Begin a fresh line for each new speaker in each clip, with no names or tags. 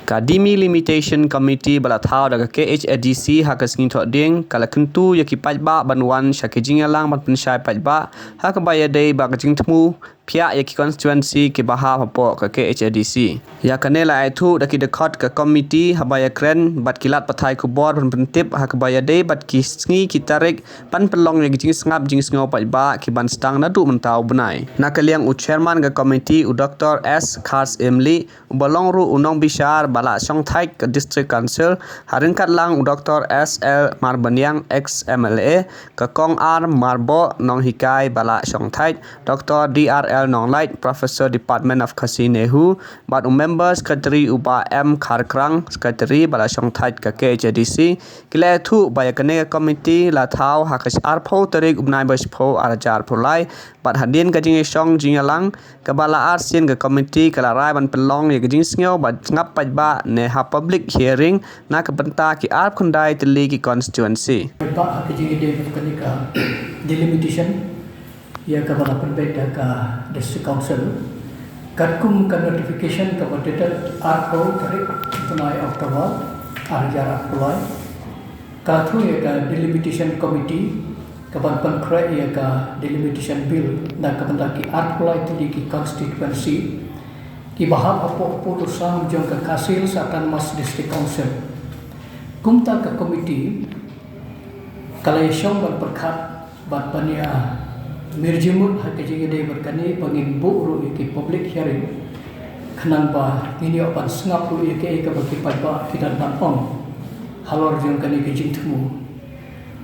Kadimi Limitation Committee balathau daga KHADC hakasngin thoding kala kentu yaki pajba banwan syakijingalang ban pensyai pajba hakabaya dei bakajing temu pihak yaki constituency ke baha hapo ke KHADC ya kanela aitu daki dekot ke komiti habaya kren bat kilat pathai ku board ban pentip hakabaya dei bat kisngi kitarik pan pelong yaki jing sngap jing sngo pajba ki ban stang nadu mentau benai nakaliang u chairman ke komiti u Dr. S. Khas Emli ubalong ru unong bishar bala Song Thai ke district council harin kat lang u Dr. S. L. Marbanyang ex MLA ke Kong R. Marbo nong hikai bala Song Thai Dr. D.R. L. Nonglight Professor Department of Kasinehu bat member secretary uba M. Kharkrang secretary bala Song Thai ke KHADC kila thu baya kene komiti la thau hakas arpho tarik ubnai baspho arajar pulai bat hadin ka jing song jingalang ke bala arsian ke komiti kala rai ban pelong ye jing sngo bat ngap pajba ne ha public hearing na ke benta ki arp khundai tili ki constituency
Pak kejing ide kenika delimitation ya ka bala perbeda ka district council kadkum ka notification ka badeta arko tarik tunai Oktober arajar pulai ka thu ya ka delimitation committee kapan penkra ya ka delimitation bill na kabanda ki art pulai tili ki constituency ki bahap apo putusan jong ka kasil satan mas district council kumta ka committee kalai syong ban perkhat bat pania mirjimut hakajing ide berkani pangin bu ru ki public hearing khanang ba ini opan sngap ru ki ka baki pajba kita tampong halor jong kani ki jingtmu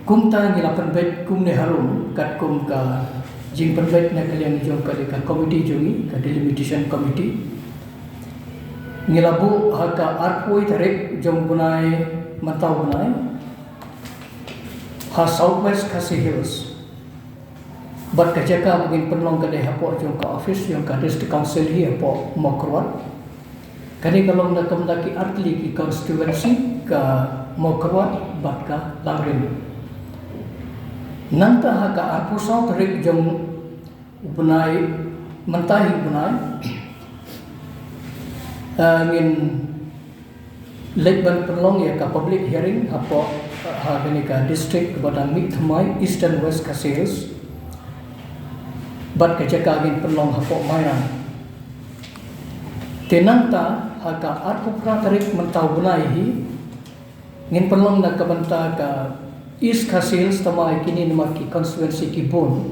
kumta ngila penbet kumne harum kat kum ka jing penbet na kalian jong ka komiti jongi ka delimitation committee ngila bu haka arpoi tarik jong bunai matau bunai ha southwest Khasi Hills bat ka jaka mungkin penlong ka deh hapo jong ka office jong ka district council hi hapo mokrot kani kalong na kamdaki artli ki constituency ka mokrot bat ka langrin nanta haka arpu sau tarik jong bunai mentahi bunai ngin lekban perlong ya ka public hearing apo ha gani ka district kepada mik thamai eastern west Khasi Hills bat ka jaka ngin perlong apo mairan tenanta haka arpu pra tarik mentau bunai hi ngin perlong na kabanta ka East Khasi Hills tamai kini nama ki constituency ki bon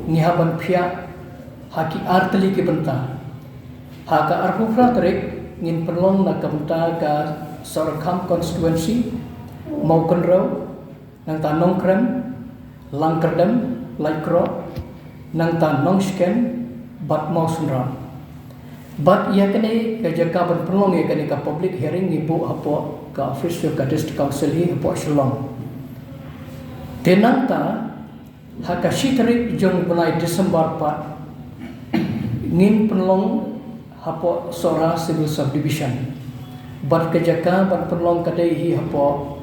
nihaban phia haki artli ki benta haka arpufra tarik ngin perlong na kamta ka Sarakam constituency Maukan Row nang ta Nongkrem Langkerdem Laikro nang ta Nongsken bat Mausunram bat ia kene ka jaka ban perlong ia kene ka public hearing ibu apo ka office ka district council hi apo Shillong tenanta haka shitarik jong bunai Desember 4 ngin penlong hapo sora civil subdivision bat kejaka ban penlong kadai hi hapo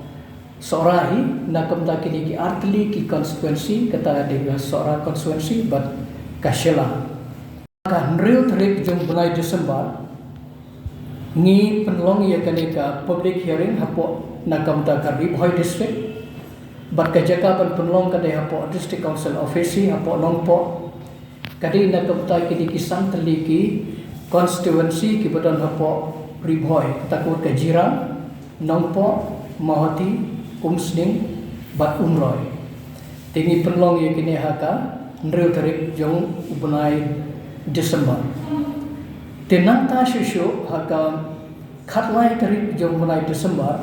sora hi nakam kini ki artli ki constituency kata de sora constituency bat kashela kan real tarik jong bunai Desember ngi penlong ya kanika public hearing hapo nakam ka Ribhoi district bat kajaka ban penlong kadai hapo district council office hapo nongpo kadai na kamta kini kisang teliki constituency ki badan hapo Ribhoi takut ke Jirang nongpo Mahati Umsning bat Umroy tingi penlong ye kini haka nreu tarik jong ubunai Desember tenanta shushu haka khatlai tarik jong ubunai Desember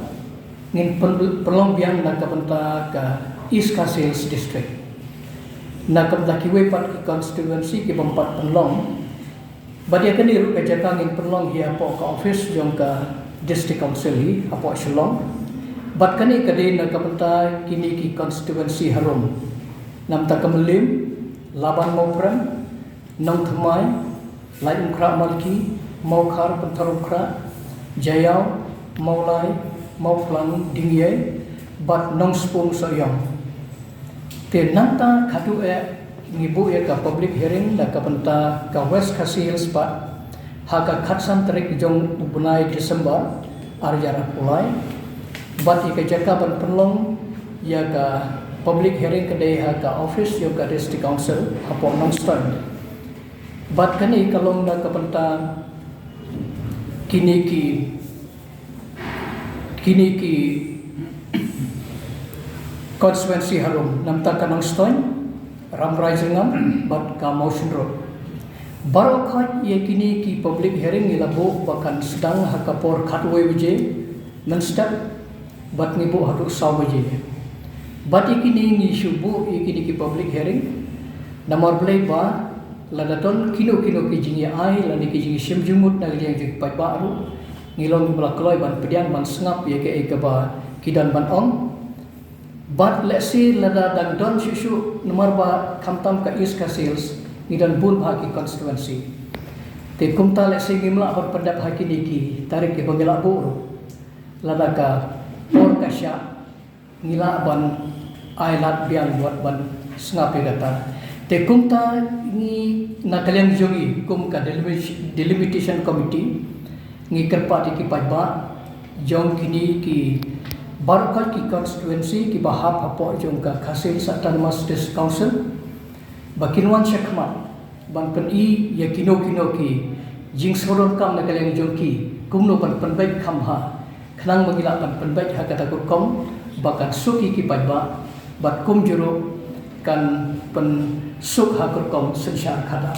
ngin pelong biang na kabanta ka East Khasi Hills district na kabanta ki wepat ki constituency ki bampat penlong badia kani ru ka jaka ngin penlong hi apo ka office jong ka district council hi apo Shillong bat kani kade na kabanta kini ki constituency harum nam ta Kamelim Laban Mauprem Nong Thamai Lai Umkra Malki Maukhar Pantarukra Jayau Maulai Mauplang Dingye bat Nong Spung Soyong tenanta khatu ngibu ka public hearing da kabanta ka West Khasi Hills bat haka khatsan tarik jong bunai Desember arjara pulai bat ika jaka ban penlong ya ka public hearing kedai haka office yo ka district council hapo nongstone bat kani kalong na kapenta kini ki constituency harum namta ka nongstone ramrai jengam bat ka motion road baru khat ye kini ki public hearing ni labo bakan sedang hakapor khatway bije non-stop bat ni bo hatu saw bije bat ikini ni shubu ikini ki public hearing namar play ba ladaton kino ki jingi ai lani ki jingi simjumut na jeng jeng pai baru ngilong bla kloi ban pedian ban sngap ye ke ba kidan ban om bat lesi lada dan don susu nomor ba khamtam ka is ka sales ni dan bun bagi constituency te kumta lesi ngimla ban pendap haki niki tarik ke bangela bu lada ka por ka sya ngila ban ailat biang buat ban sngap ye kata te kumta ni nakalian jongi kum ka delimitation committee ngi kerpati ki pajba jong kini ki barkal ki constituency ki bahap hapo jong ka khasil satan mas district council bakinwan syakmat ban pen I ya kino ki jing soron kam nakalian jong ki kumno ban penbaik khamha khnang mangila ban penbaik ha kata kom bakan suki ki pajba bat kum juro kan pen suk ha kom sensyar khada